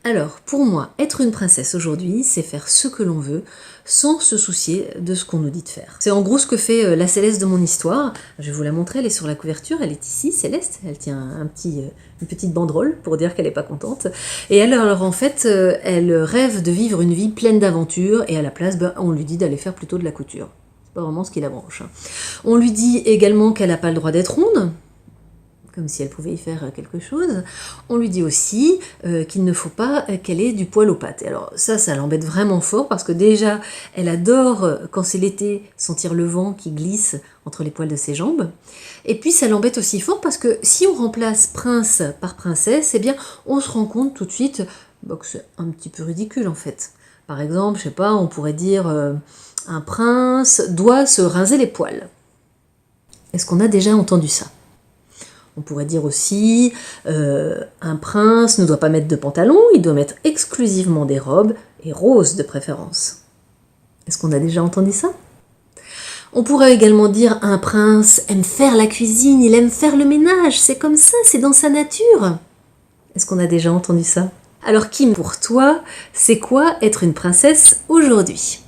Alors, pour moi, être une princesse aujourd'hui, c'est faire ce que l'on veut sans se soucier de ce qu'on nous dit de faire. C'est en gros ce que fait la Céleste de mon histoire. Je vais vous la montrer, elle est sur la couverture, elle est ici, Céleste. Elle tient une petite banderole pour dire qu'elle n'est pas contente. Et alors en fait, elle rêve de vivre une vie pleine d'aventures et à la place, on lui dit d'aller faire plutôt de la couture. C'est pas vraiment ce qui la branche. On lui dit également qu'elle n'a pas le droit d'être ronde, comme si elle pouvait y faire quelque chose. On lui dit aussi qu'il ne faut pas qu'elle ait du poil aux pattes. Et alors ça l'embête vraiment fort parce que déjà, elle adore, quand c'est l'été, sentir le vent qui glisse entre les poils de ses jambes. Et puis ça l'embête aussi fort parce que si on remplace prince par princesse, eh bien on se rend compte tout de suite que c'est un petit peu ridicule en fait. Par exemple, je sais pas, on pourrait dire un prince doit se rincer les poils. Est-ce qu'on a déjà entendu ça ? On pourrait dire aussi, un prince ne doit pas mettre de pantalon, il doit mettre exclusivement des robes, et roses de préférence. Est-ce qu'on a déjà entendu ça ? On pourrait également dire, un prince aime faire la cuisine, il aime faire le ménage, c'est comme ça, c'est dans sa nature. Est-ce qu'on a déjà entendu ça ? Alors Kim, pour toi, c'est quoi être une princesse aujourd'hui ?